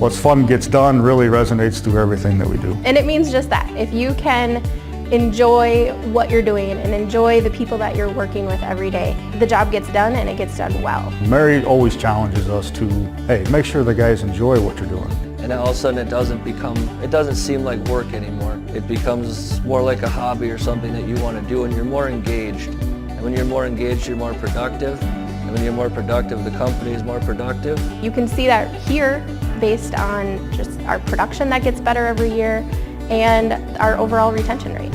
what's fun gets done really resonates through everything that we do. And it means just that. If you can enjoy what you're doing and enjoy the people that you're working with every day, the job gets done and it gets done well. Mary always challenges us to, hey, make sure the guys enjoy what you're doing. And all of a sudden it doesn't seem like work anymore. It becomes more like a hobby or something that you want to do, and you're more engaged. And when you're more engaged, you're more productive. And when you're more productive, the company is more productive. You can see that here based on just our production that gets better every year and our overall retention rate.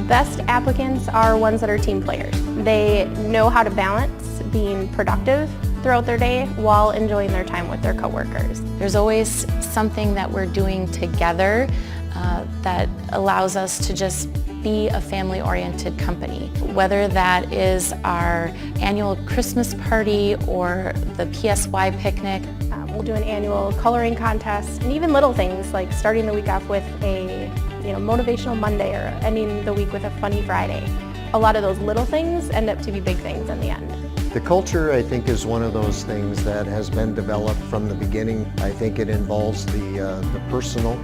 Best applicants are ones that are team players. They know how to balance being productive throughout their day while enjoying their time with their coworkers. There's always something that we're doing together that allows us to just be a family-oriented company. Whether that is our annual Christmas party or the PSY picnic. We'll do an annual coloring contest, and even little things like starting the week off with a motivational Monday or ending the week with a funny Friday. A lot of those little things end up to be big things in the end. The culture, I think, is one of those things that has been developed from the beginning. I think it involves the personal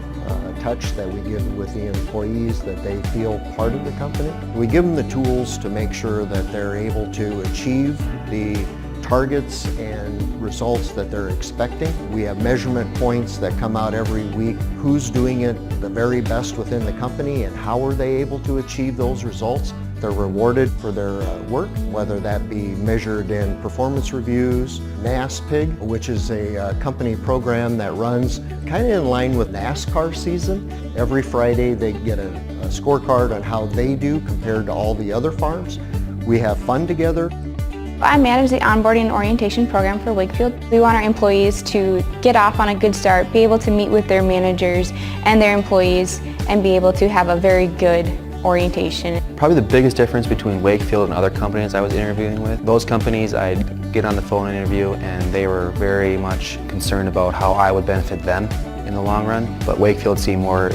touch that we give with the employees, that they feel part of the company. We give them the tools to make sure that they're able to achieve the targets and results that they're expecting. We have measurement points that come out every week. Who's doing it the very best within the company and how are they able to achieve those results? They're rewarded for their work, whether that be measured in performance reviews, NASPIG, which is a company program that runs kind of in line with NASCAR season. Every Friday they get a scorecard on how they do compared to all the other farms. We have fun together. I manage the onboarding and orientation program for Wakefield. We want our employees to get off on a good start, be able to meet with their managers and their employees, and be able to have a very good orientation. Probably the biggest difference between Wakefield and other companies I was interviewing with, those companies I'd get on the phone and interview and they were very much concerned about how I would benefit them in the long run, but Wakefield seemed more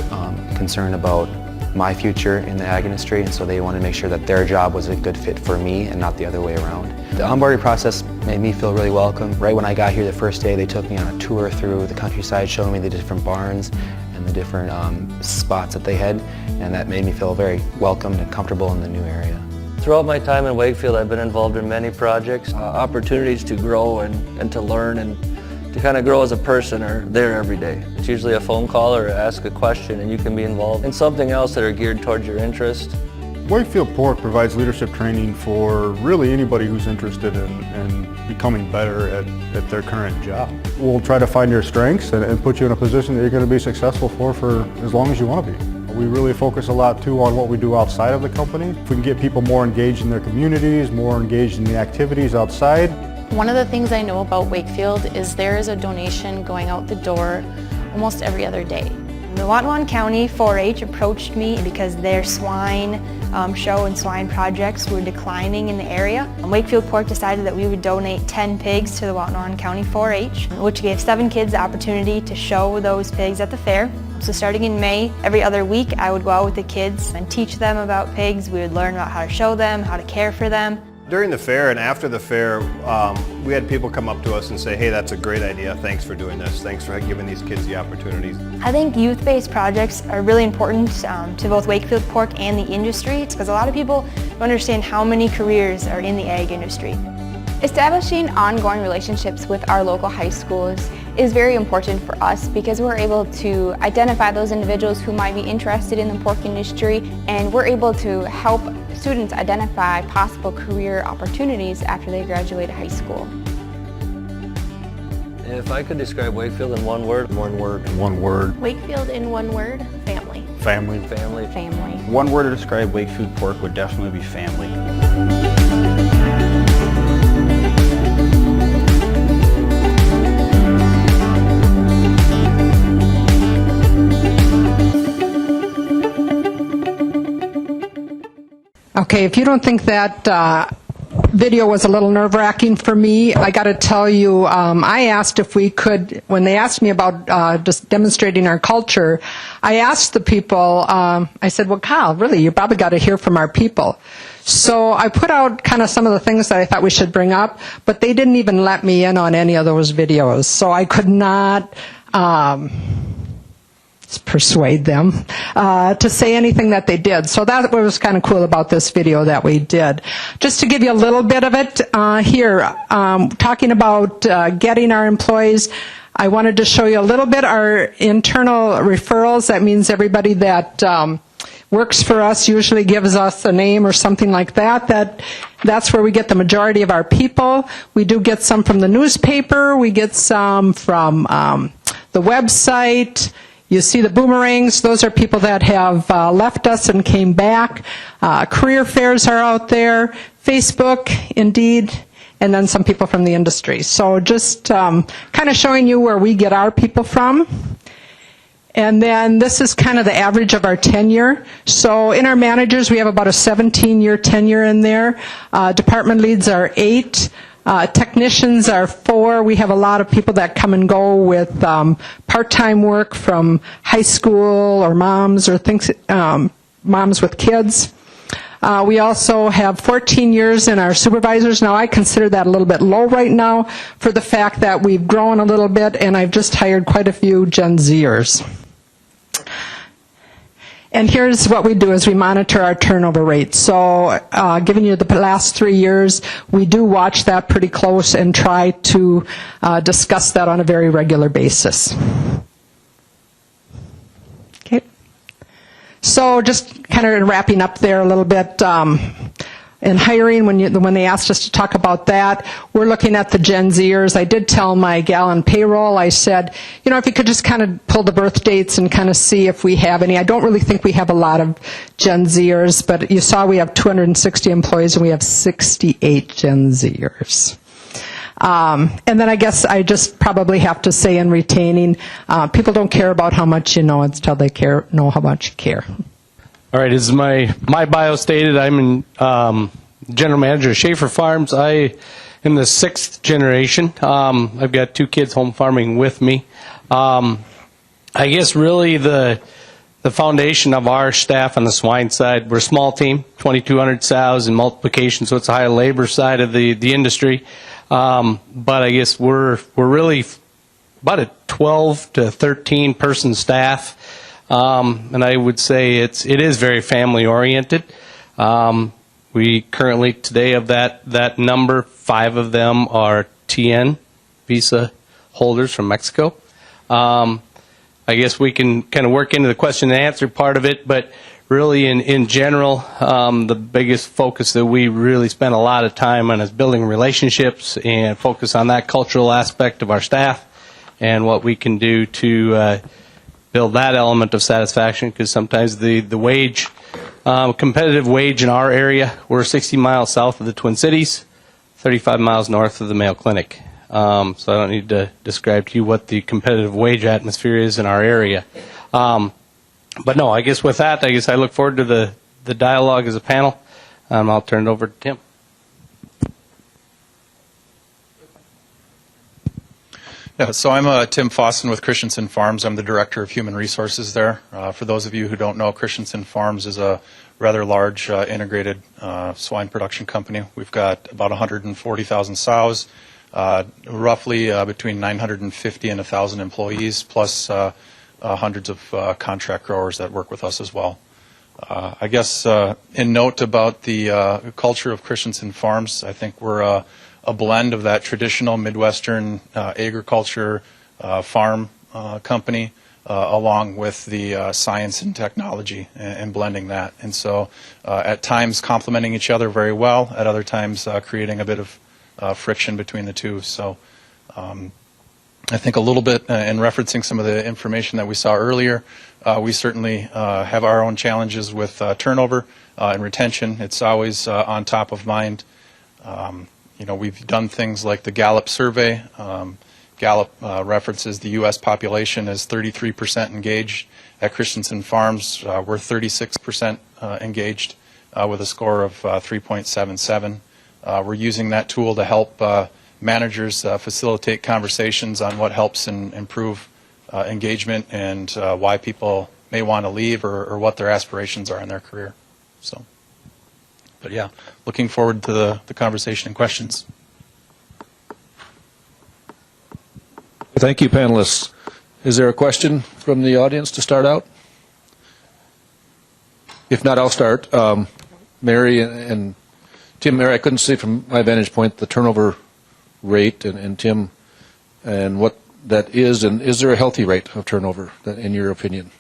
concerned about my future in the ag industry, and so they wanted to make sure that their job was a good fit for me and not the other way around. The onboarding process made me feel really welcome. Right when I got here the first day, they took me on a tour through the countryside, showing me the different barns and the different spots that they had, and that made me feel very welcomed and comfortable in the new area. Throughout my time in Wakefield, I've been involved in many projects. Opportunities to grow and to learn and to kind of grow as a person are there every day. It's usually a phone call or ask a question and you can be involved in something else that are geared towards your interest. Wakefield Pork provides leadership training for really anybody who's interested in becoming better at their current job. We'll try to find your strengths and put you in a position that you're going to be successful for as long as you want to be. We really focus a lot too on what we do outside of the company. If we can get people more engaged in their communities, more engaged in the activities outside. One of the things I know about Wakefield is there is a donation going out the door almost every other day. The Watonwan County 4-H approached me because their swine show and swine projects were declining in the area. Wakefield Pork decided that we would donate 10 pigs to the Watonwan County 4-H, which gave 7 kids the opportunity to show those pigs at the fair. So starting in May, every other week I would go out with the kids and teach them about pigs. We would learn about how to show them, how to care for them. During the fair and after the fair, we had people come up to us and say, hey, that's a great idea, thanks for doing this, thanks for giving these kids the opportunities. I think youth-based projects are really important to both Wakefield Pork and the industry, because a lot of people don't understand how many careers are in the ag industry. Establishing ongoing relationships with our local high schools is very important for us because we're able to identify those individuals who might be interested in the pork industry, and we're able to help students identify possible career opportunities after they graduate high school. If I could describe Wakefield in one word. One word. One word. Wakefield in one word, family. Family. Family. Family. One word to describe Wakefield Pork would definitely be family. Okay, if you don't think that video was a little nerve-wracking for me. I got to tell you, I asked if we could, when they asked me about just demonstrating our culture, I asked the people, I said, well, Kyle, really, you probably got to hear from our people. So I put out kind of some of the things that I thought we should bring up, but they didn't even let me in on any of those videos. So I could not persuade them to say anything that they did. So that was kind of cool about this video that we did. Just to give you a little bit of it here, talking about getting our employees, I wanted to show you a little bit our internal referrals. That means everybody that works for us usually gives us a name or something like that. That's where we get the majority of our people. We do get some from the newspaper. We get some from the website. You see the boomerangs. Those are people that have left us and came back. Career fairs are out there. Facebook, Indeed, and then some people from the industry. So just kind of showing you where we get our people from. And then this is kind of the average of our tenure. So in our managers, we have about a 17-year tenure in there. Department leads are 8. Technicians are 4. We have a lot of people that come and go with part-time work from high school or moms or things, moms with kids. We also have 14 years in our supervisors. Now, I consider that a little bit low right now for the fact that we've grown a little bit, and I've just hired quite a few Gen Zers. And here's what we do is we monitor our turnover rate. So giving you the last 3 years, we do watch that pretty close and try to discuss that on a very regular basis. Okay. So just kind of wrapping up there a little bit. In hiring, when they asked us to talk about that, we're looking at the Gen Zers. I did tell my gal on payroll, I said, you know, if you could just kind of pull the birth dates and kind of see if we have any. I don't really think we have a lot of Gen Zers, but you saw we have 260 employees and we have 68 Gen Zers. And then I guess I just probably have to say in retaining, people don't care about how much you know until they know how much you care. All right, as my bio stated, I'm in general manager of Schafer Farms. I am the 6th generation. I've got 2 kids home farming with me. I guess really the foundation of our staff on the swine side, we're a small team, 2,200 sows in multiplication, so it's a high labor side of the industry. But I guess we're really about a 12 to 13 person staff. And I would say it is very family oriented. We currently today of that number, 5 of them are TN visa holders from Mexico. I guess we can kind of work into the question and answer part of it, but really in general, the biggest focus that we really spend a lot of time on is building relationships and focus on that cultural aspect of our staff and what we can do to build that element of satisfaction, because sometimes the wage, competitive wage in our area, we're 60 miles south of the Twin Cities, 35 miles north of the Mayo Clinic. So I don't need to describe to you what the competitive wage atmosphere is in our area. But no, I guess with that, I guess I look forward to the dialogue as a panel. I'll turn it over to Tim. Yeah, so I'm Tim Fossen with Christensen Farms. I'm the Director of Human Resources there. For those of you who don't know, Christensen Farms is a rather large integrated swine production company. We've got about 140,000 sows, roughly between 950 and 1,000 employees, plus hundreds of contract growers that work with us as well. I guess in note about the culture of Christensen Farms, I think we're a blend of that traditional Midwestern agriculture farm company along with the science and technology and blending that. And so at times complementing each other very well, at other times creating a bit of friction between the two. So I think a little bit in referencing some of the information that we saw earlier, we certainly have our own challenges with turnover and retention. It's always on top of mind. You know, we've done things like the Gallup survey. Gallup references the U.S. population as 33% engaged. At Christensen Farms, we're 36% engaged with a score of 3.77. We're using that tool to help managers facilitate conversations on what helps and improve engagement and why people may want to leave or what their aspirations are in their career. So, but yeah, looking forward to the conversation and questions. Thank you, panelists. Is there a question from the audience to start out? If not, I'll start. Mary and Tim, Mary, I couldn't see from my vantage point the turnover rate, and Tim, and what that is, and is there a healthy rate of turnover, in your opinion?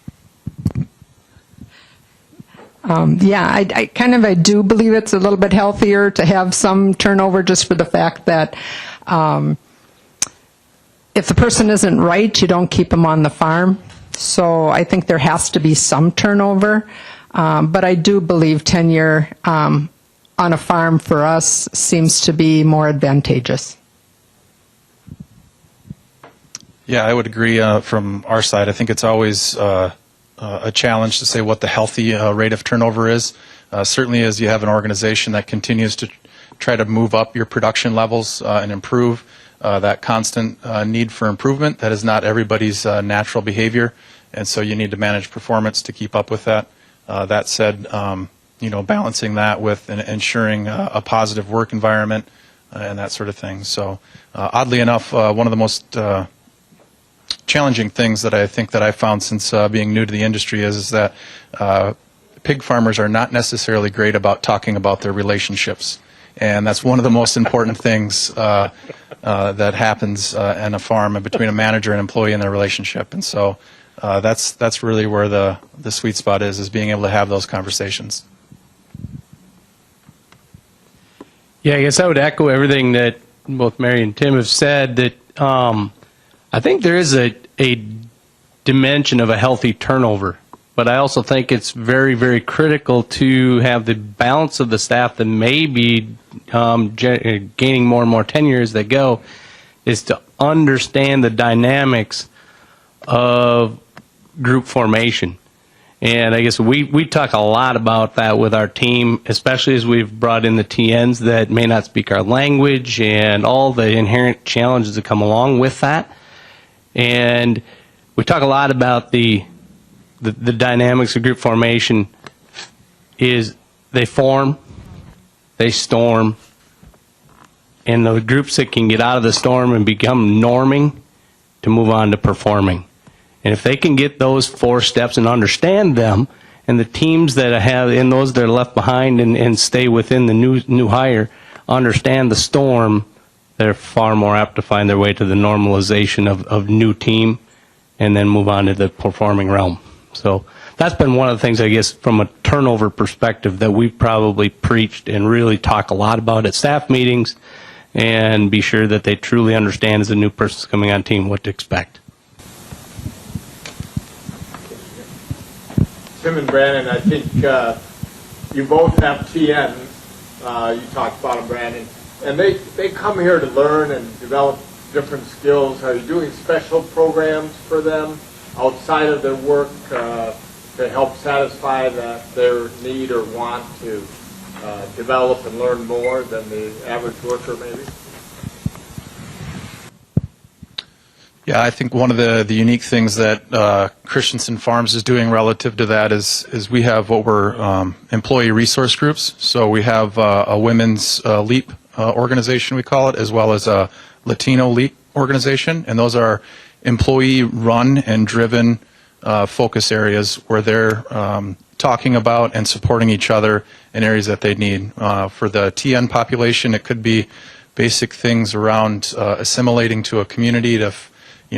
Yeah, I do believe it's a little bit healthier to have some turnover, just for the fact that if the person isn't right, you don't keep them on the farm. So I think there has to be some turnover. But I do believe tenure on a farm for us seems to be more advantageous. Yeah, I would agree from our side. I think it's always a challenge to say what the healthy rate of turnover is. Certainly as you have an organization that continues to try to move up your production levels and improve, that constant need for improvement, that is not everybody's natural behavior, and so you need to manage performance to keep up with that. That said, balancing that with ensuring a positive work environment and that sort of thing. So oddly enough, one of the most challenging things that I think that I found since being new to the industry is that pig farmers are not necessarily great about talking about their relationships. And that's one of the most important things that happens in a farm and between a manager and employee and their relationship. And so that's really where the sweet spot is being able to have those conversations. Yeah, I guess I would echo everything that both Mary and Tim have said, that I think there is a dimension of a healthy turnover. But I also think it's very, very critical to have the balance of the staff that may be gaining more and more tenure as they go, is to understand the dynamics of group formation. And I guess we talk a lot about that with our team, especially as we've brought in the TNs that may not speak our language and all the inherent challenges that come along with that. And we talk a lot about the dynamics of group formation. Is they form, they storm, and the groups that can get out of the storm and become norming to move on to performing. And if they can get those 4 steps and understand them, and the teams that have, and those that are left behind and stay within the new hire, understand the storm, they're far more apt to find their way to the normalization of new team and then move on to the performing realm. So that's been one of the things, I guess, from a turnover perspective that we've probably preached and really talk a lot about at staff meetings, and be sure that they truly understand as a new person's coming on team what to expect. Tim and Brandon, I think you both have TNs. You talked about them, Brandon, and they come here to learn and develop different skills. Are you doing special programs for them outside of their work to help satisfy their need or want to develop and learn more than the average worker maybe? Yeah, I think one of the unique things that Christensen Farms is doing relative to that is we have what we're employee resource groups. So we have a women's LEAP organization, we call it, as well as a Latino LEAP organization, and those are employee-run and driven focus areas where they're talking about and supporting each other in areas that they need. For the TN population, it could be basic things around assimilating to a community, to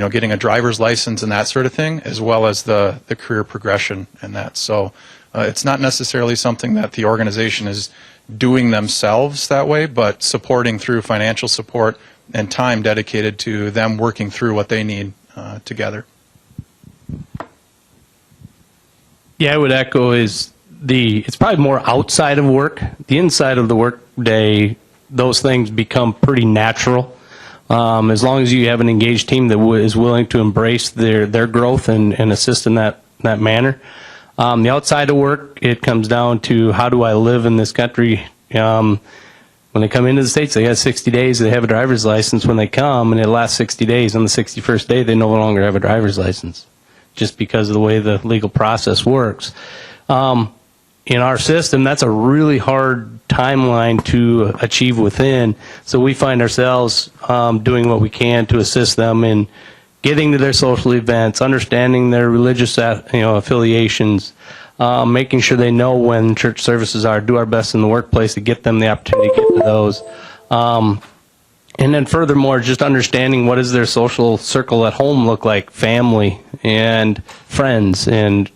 getting a driver's license and that sort of thing, as well as the career progression and that. So it's not necessarily something that the organization is doing themselves that way, but supporting through financial support and time dedicated to them working through what they need together. Yeah, I would echo it's probably more outside of work. The inside of the work day, those things become pretty natural. As long as you have an engaged team that is willing to embrace their growth and assist in that manner. The outside of work, it comes down to how do I live in this country When they come into the States, they got 60 days, they have a driver's license when they come, and it lasts 60 days. On the 61st day, they no longer have a driver's license, just because of the way the legal process works. In our system, that's a really hard timeline to achieve within, so we find ourselves doing what we can to assist them in getting to their social events, understanding their religious affiliations, making sure they know when church services are, do our best in the workplace to get them the opportunity to get to those. And then furthermore, just understanding what does their social circle at home look like, family and friends. And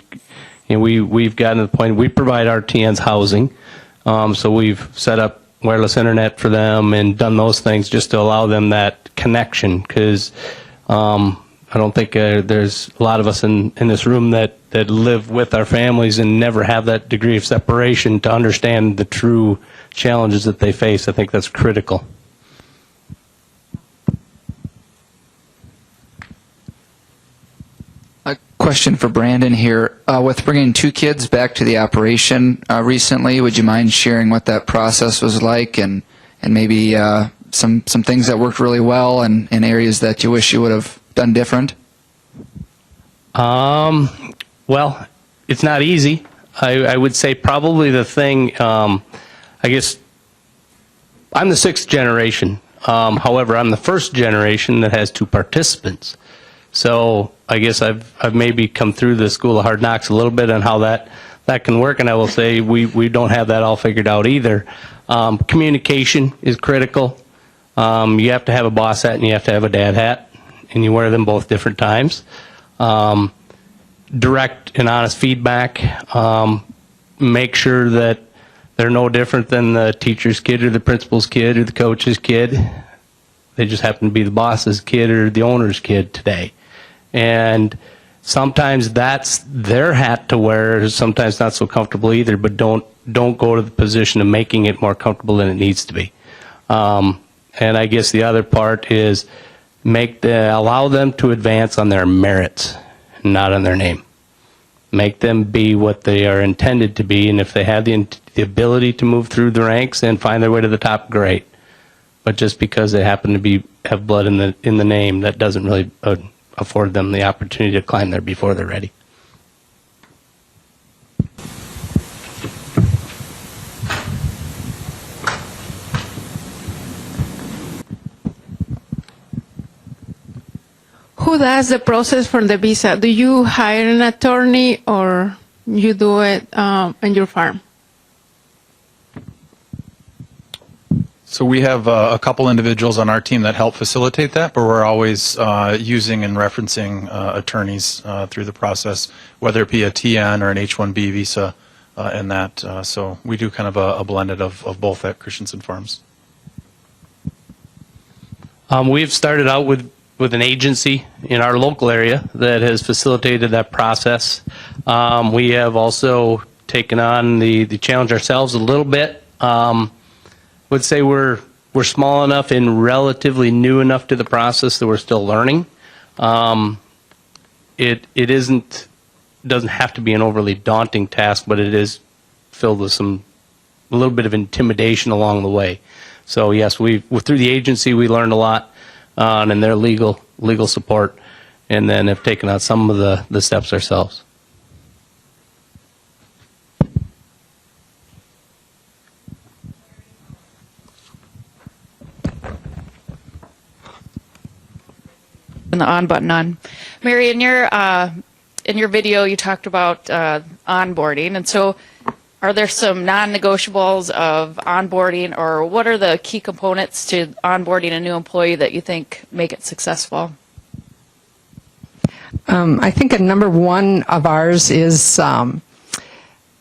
we've gotten to the point, we provide our TNs housing. So we've set up wireless internet for them and done those things just to allow them that connection, because I don't think there's a lot of us in this room that live with our families and never have that degree of separation to understand the true challenges that they face. I think that's critical. A question for Brandon here. With bringing 2 kids back to the operation recently, would you mind sharing what that process was like, and maybe some things that worked really well and areas that you wish you would have done different? Well, it's not easy. I would say probably the thing, I guess, I'm the 6th generation. However, I'm the 1st generation that has 2 participants. So I guess I've maybe come through the school of hard knocks a little bit on how that can work, and I will say we don't have that all figured out either. Communication is critical. You have to have a boss hat and you have to have a dad hat, and you wear them both different times. Direct and honest feedback. Make sure that they're no different than the teacher's kid or the principal's kid or the coach's kid. They just happen to be the boss's kid or the owner's kid today. And sometimes that's their hat to wear, sometimes not so comfortable either, but don't go to the position of making it more comfortable than it needs to be. And I guess the other part is allow them to advance on their merits, not on their name. Make them be what they are intended to be, and if they have the ability to move through the ranks and find their way to the top, great. But just because they happen to have blood in the name, that doesn't really afford them the opportunity to climb there before they're ready. Who does the process for the visa? Do you hire an attorney or you do it on your farm? So we have a couple individuals on our team that help facilitate that, but we're always using and referencing attorneys through the process, whether it be a TN or an H-1B visa and that. So we do kind of a blended of both at Christensen Farms. We've started out with an agency in our local area that has facilitated that process. We have also taken on the challenge ourselves a little bit. Would say we're small enough and relatively new enough to the process that we're still learning. It doesn't have to be an overly daunting task, but it is filled with a little bit of intimidation along the way. So yes, through the agency we learned a lot, and their legal support, and then have taken on some of the steps ourselves. And the on button on. Mary, in your video you talked about onboarding, and so are there some non-negotiables of onboarding, or what are the key components to onboarding a new employee that you think make it successful? I think a number one of ours is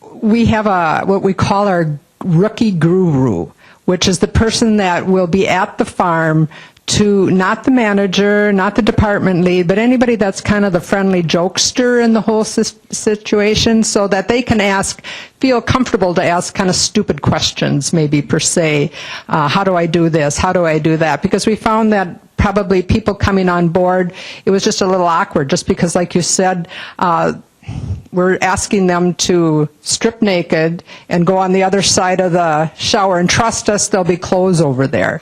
we have what we call our rookie guru, which is the person that will be at the farm to not the manager, not the department lead, but anybody that's kind of the friendly jokester in the whole situation, so that they can feel comfortable to ask kind of stupid questions, maybe per se. How do I do this? How do I do that? Because we found that probably people coming on board, it was just a little awkward, just because, like you said, we're asking them to strip naked and go on the other side of the shower, and trust us, there'll be clothes over there.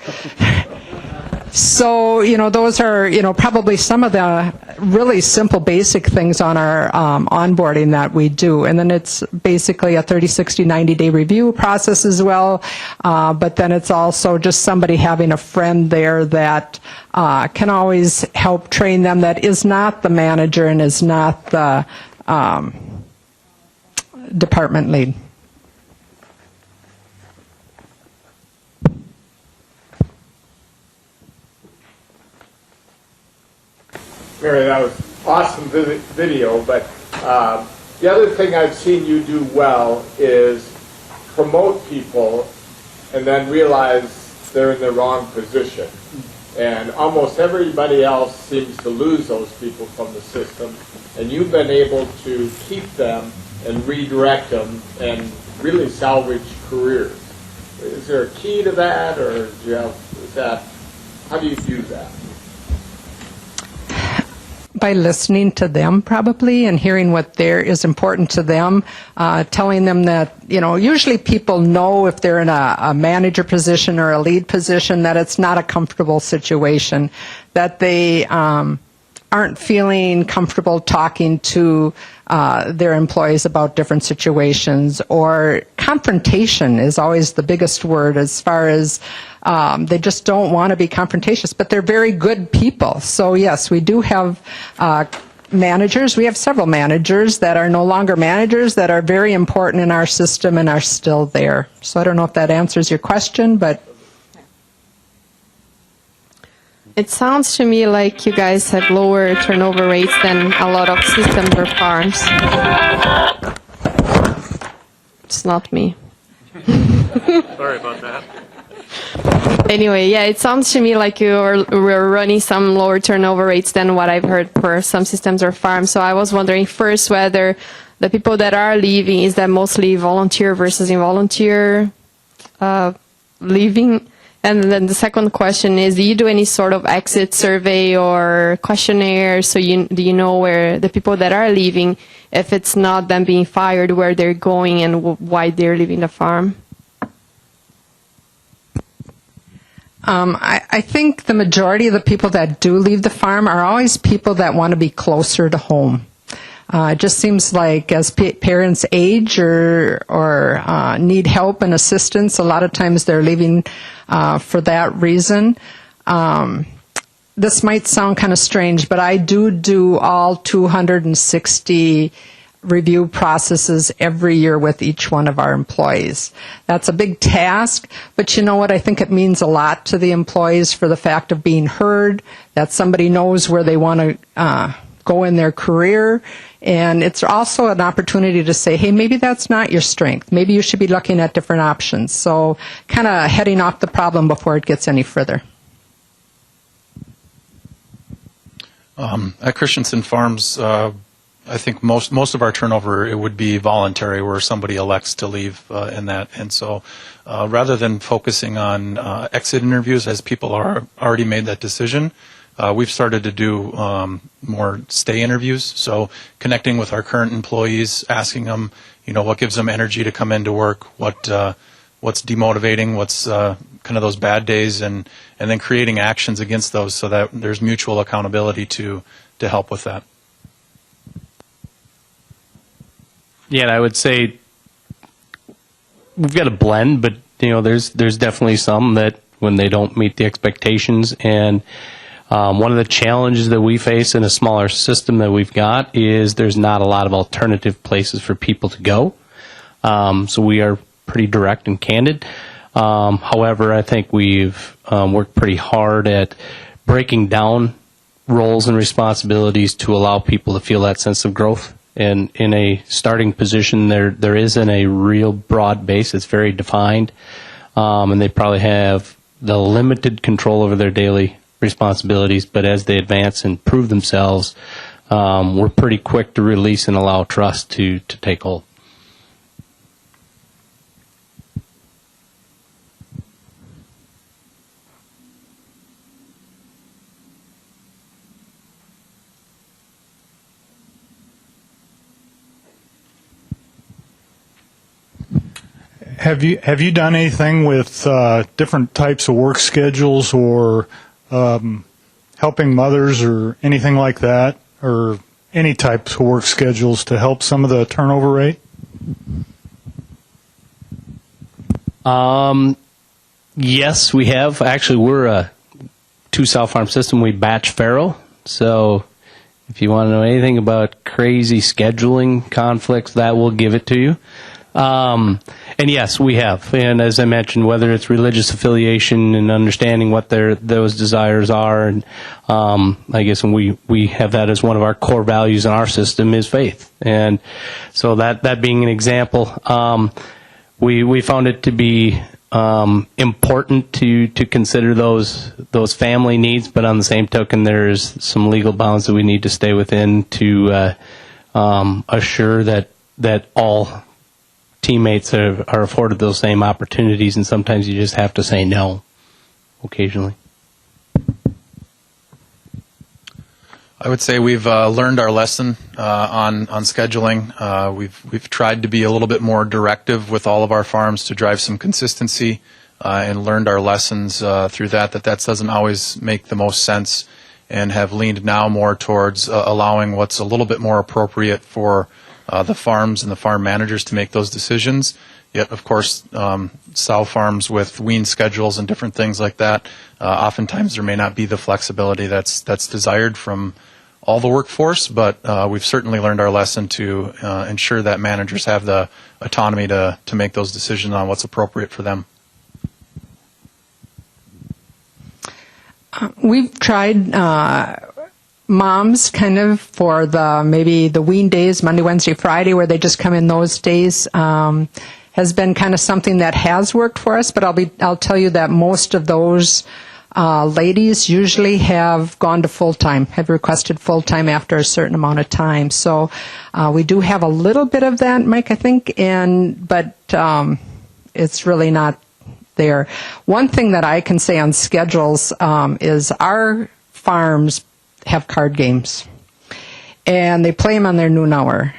So, those are, probably some of the really simple basic things on our onboarding that we do. And then it's basically a 30, 60, 90-day review process as well. But then it's also just somebody having a friend there that can always help train them, that is not the manager and is not the department lead. Mary, that was awesome video, but the other thing I've seen you do well is promote people and then realize they're in the wrong position. And almost everybody else seems to lose those people from the system, and you've been able to keep them and redirect them and really salvage careers. Is there a key to that, or do you have, how do you do that? By listening to them, probably, and hearing what is important to them, telling them that, usually people know if they're in a manager position or a lead position that it's not a comfortable situation, that they aren't feeling comfortable talking to their employees about different situations, or confrontation is always the biggest word, as far as they just don't want to be confrontatious, but they're very good people. So yes, we do have managers. We have several managers that are no longer managers that are very important in our system and are still there. So I don't know if that answers your question, but It sounds to me like you guys have lower turnover rates than a lot of systems or farms. It's not me. Sorry about that. Anyway, yeah, it sounds to me like we're running some lower turnover rates than what I've heard for some systems or farms. So I was wondering first whether the people that are leaving, is that mostly volunteer versus involunteer leaving? And then the second question is, do you do any sort of exit survey or questionnaire? So do you know where the people that are leaving, if it's not them being fired, where they're going and why they're leaving the farm? I think the majority of the people that do leave the farm are always people that want to be closer to home. It just seems like as parents age or need help and assistance, a lot of times they're leaving for that reason. This might sound kind of strange, but I do all 260 review processes every year with each one of our employees. That's a big task, but you know what? I think it means a lot to the employees for the fact of being heard, that somebody knows where they want to go in their career. And it's also an opportunity to say, hey, maybe that's not your strength. Maybe you should be looking at different options. So kind of heading off the problem before it gets any further. At Christensen Farms, I think most of our turnover, it would be voluntary, where somebody elects to leave in that. And so rather than focusing on exit interviews as people are already made that decision, we've started to do more stay interviews. So connecting with our current employees, asking them, what gives them energy to come into work, what's demotivating, what's kind of those bad days, and then creating actions against those so that there's mutual accountability to help with that. Yeah, and I would say we've got a blend, but there's definitely some that when they don't meet the expectations. And one of the challenges that we face in a smaller system that we've got is there's not a lot of alternative places for people to go. So we are pretty direct and candid. However, I think we've worked pretty hard at breaking down roles and responsibilities to allow people to feel that sense of growth. And in a starting position, there isn't a real broad base. It's very defined, and they probably have the limited control over their daily responsibilities. But as they advance and prove themselves, we're pretty quick to release and allow trust to take hold. Have you done anything with different types of work schedules or helping mothers or anything like that, or any types of work schedules to help some of the turnover rate? Yes, we have. Actually, we're a 2-sow farm system. We batch farrow. So if you want to know anything about crazy scheduling conflicts, that will give it to you. And yes, we have. And as I mentioned, whether it's religious affiliation and understanding what those desires are, and I guess when we have that as one of our core values in our system is faith. And so that being an example, we found it to be important to consider those family needs, but on the same token, there's some legal bounds that we need to stay within to assure that all teammates are afforded those same opportunities, and sometimes you just have to say no occasionally. I would say we've learned our lesson on scheduling. We've tried to be a little bit more directive with all of our farms to drive some consistency, and learned our lessons through that doesn't always make the most sense, and have leaned now more towards allowing what's a little bit more appropriate for the farms and the farm managers to make those decisions. Yet, of course, sow farms with wean schedules and different things like that, oftentimes there may not be the flexibility that's desired from all the workforce, but we've certainly learned our lesson to ensure that managers have the autonomy to make those decisions on what's appropriate for them. We've tried moms kind of for maybe the wean days, Monday, Wednesday, Friday, where they just come in those days, has been kind of something that has worked for us, but I'll tell you that most of those ladies usually have gone to full-time, have requested full-time after a certain amount of time. So we do have a little bit of that, Mike, I think, but it's really not there. One thing that I can say on schedules is our farms have card games, and they play them on their noon hour.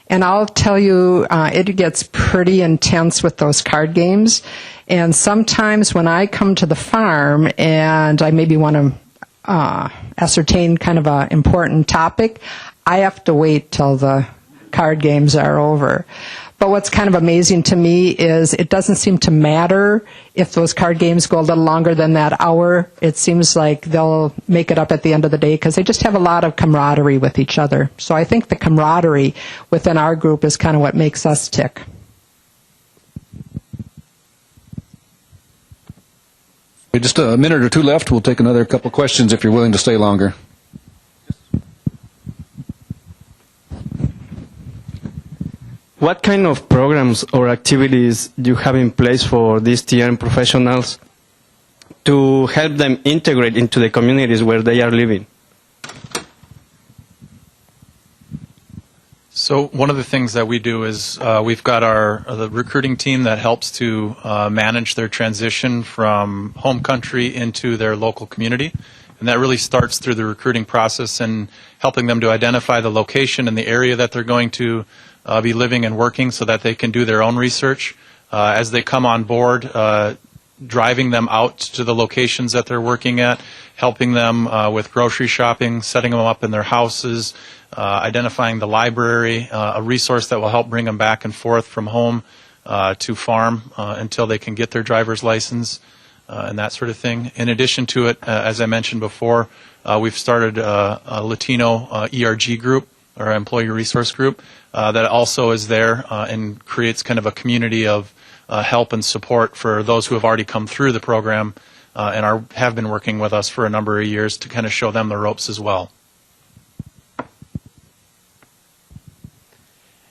And I'll tell you, it gets pretty intense with those card games. And sometimes when I come to the farm and I maybe want to ascertain kind of an important topic, I have to wait till the card games are over. But what's kind of amazing to me is it doesn't seem to matter if those card games go a little longer than that hour. It seems like they'll make it up at the end of the day because they just have a lot of camaraderie with each other. So I think the camaraderie within our group is kind of what makes us tick. Just a minute or two left. We'll take another couple questions if you're willing to stay longer. What kind of programs or activities do you have in place for these TN professionals to help them integrate into the communities where they are living? So one of the things that we do is we've got the recruiting team that helps to manage their transition from home country into their local community. And that really starts through the recruiting process and helping them to identify the location and the area that they're going to be living and working so that they can do their own research. As they come on board, driving them out to the locations that they're working at, helping them with grocery shopping, setting them up in their houses, identifying the library, a resource that will help bring them back and forth from home to farm until they can get their driver's license and that sort of thing. In addition to it, as I mentioned before, we've started a Latino ERG group, or employee resource group, that also is there and creates kind of a community of help and support for those who have already come through the program and have been working with us for a number of years to kind of show them the ropes as well.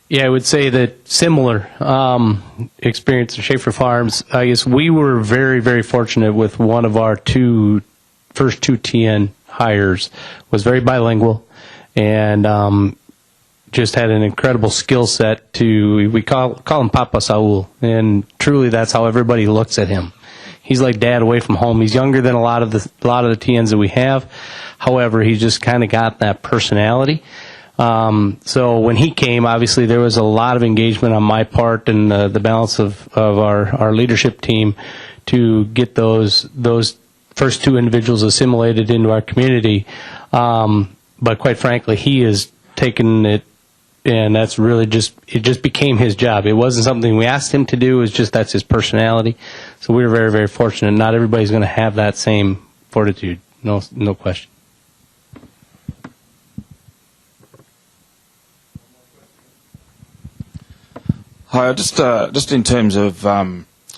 Yeah, I would say that similar experience at Schafer Farms. I guess we were very, very fortunate with one of our first two TN hires, was very bilingual and just had an incredible skill set we call him Papa Saul, and truly that's how everybody looks at him. He's like dad away from home. He's younger than a lot of the TNs that we have. However, he's just kind of got that personality. So when he came, obviously there was a lot of engagement on my part and the balance of our leadership team to get those first two individuals assimilated into our community. But quite frankly, he has taken it, and that's really it just became his job. It wasn't something we asked him to do. It was just that's his personality. So we were very, very fortunate. Not everybody's going to have that same fortitude. No question. Hi, just in terms of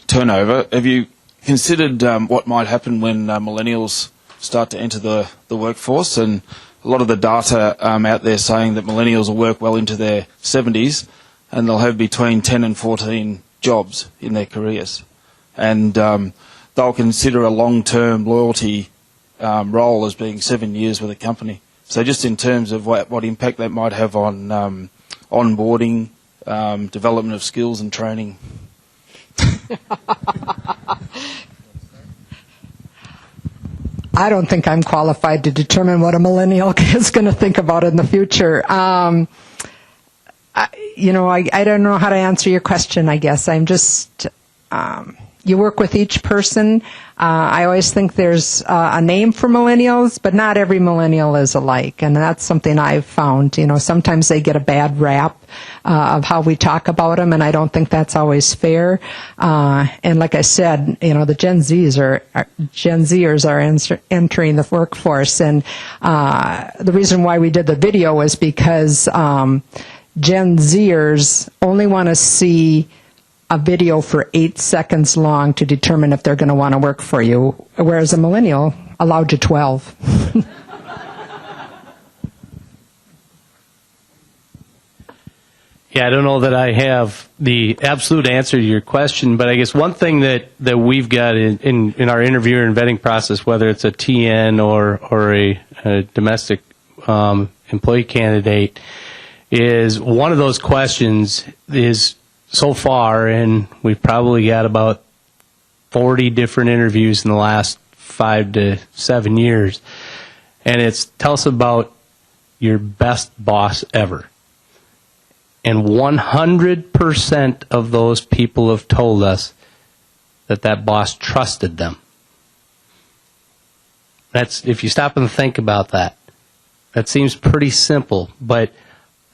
turnover, have you considered what might happen when millennials start to enter the workforce? And a lot of the data out there saying that millennials will work well into their 70s and they'll have between 10 and 14 jobs in their careers. And they'll consider a long-term loyalty role as being 7 years with a company. So just in terms of what impact that might have on onboarding, development of skills and training. I don't think I'm qualified to determine what a millennial is going to think about in the future. I don't know how to answer your question, I guess. I'm just, you work with each person. I always think there's a name for millennials, but not every millennial is alike. And that's something I've found. Sometimes they get a bad rap of how we talk about them, and I don't think that's always fair. And like I said, the Gen Zers are entering the workforce. And the reason why we did the video was because Gen Zers only want to see a video for 8 seconds long to determine if they're going to want to work for you, whereas a millennial allowed you 12. Yeah, I don't know that I have the absolute answer to your question, but I guess one thing that we've got in our interview and vetting process, whether it's a TN or a domestic employee candidate, is one of those questions is so far, and we've probably got about 40 different interviews in the last 5 to 7 years, and it's tell us about your best boss ever. And 100% of those people have told us that boss trusted them. That's, if you stop and think about that, that seems pretty simple, but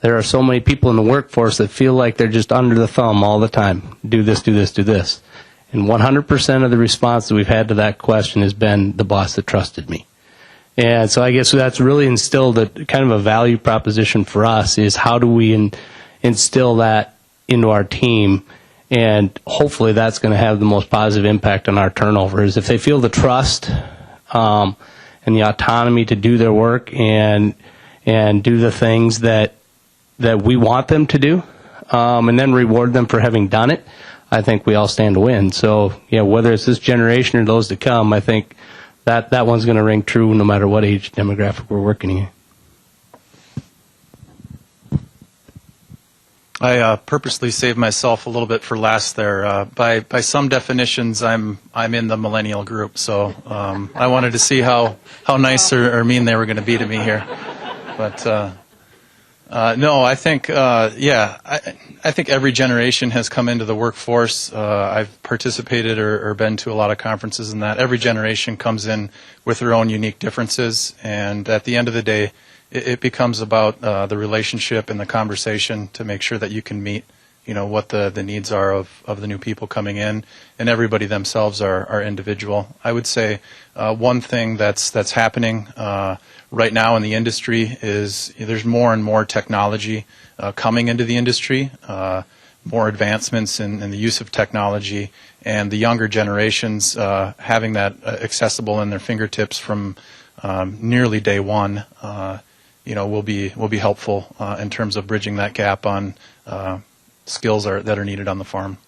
there are so many people in the workforce that feel like they're just under the thumb all the time. Do this, do this, do this. And 100% of the response that we've had to that question has been the boss that trusted me. And so I guess that's really instilled kind of a value proposition for us, is how do we instill that into our team, and hopefully that's going to have the most positive impact on our turnover, is if they feel the trust and the autonomy to do their work and do the things that we want them to do, and then reward them for having done it, I think we all stand to win. So, yeah, whether it's this generation or those to come, I think that one's going to ring true no matter what age demographic we're working in. I purposely saved myself a little bit for last there. By some definitions, I'm in the millennial group, so I wanted to see how nice or mean they were going to be to me here. But no, I think I think every generation has come into the workforce. I've participated or been to a lot of conferences in that. Every generation comes in with their own unique differences, and at the end of the day, it becomes about the relationship and the conversation to make sure that you can meet, what the needs are of the new people coming in, and everybody themselves are individual. I would say one thing that's happening right now in the industry is there's more and more technology coming into the industry, more advancements in the use of technology, and the younger generations having that accessible in their fingertips from nearly day one. Will be helpful in terms of bridging that gap on skills that are needed on the farm.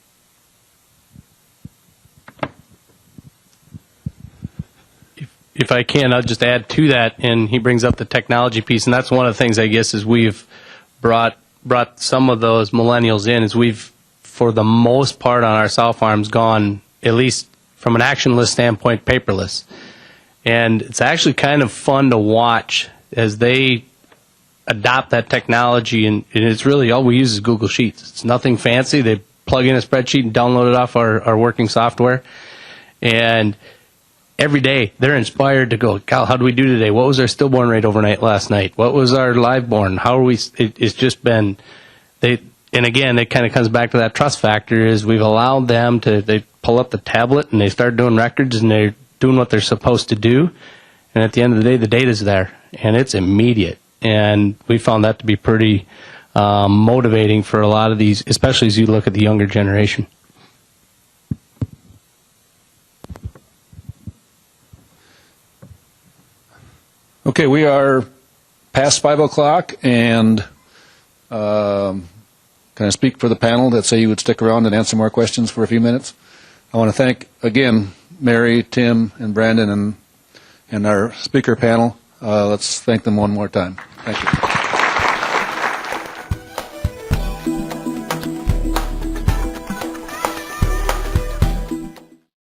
If I can, I'll just add to that, and he brings up the technology piece, and that's one of the things I guess is we've brought some of those millennials in, is we've, for the most part on our sow farms, gone, at least from an action list standpoint, paperless. And it's actually kind of fun to watch as they adopt that technology, and it's really all we use is Google Sheets. It's nothing fancy. They plug in a spreadsheet and download it off our working software. And every day they're inspired to go, "Cal, how do we do today? What was our stillborn rate overnight last night? What was our liveborn? How are we?" It's just been, and again, it kind of comes back to that trust factor is we've allowed them to, they pull up the tablet and they start doing records and they're doing what they're supposed to do. And at the end of the day, the data's there and it's immediate. And we found that to be pretty motivating for a lot of these, especially as you look at the younger generation. Okay, we are past 5 o'clock, and can I speak for the panel that say you would stick around and answer more questions for a few minutes? I want to thank, again, Mary, Tim, and Brandon, and our speaker panel. Let's thank them one more time. Thank you.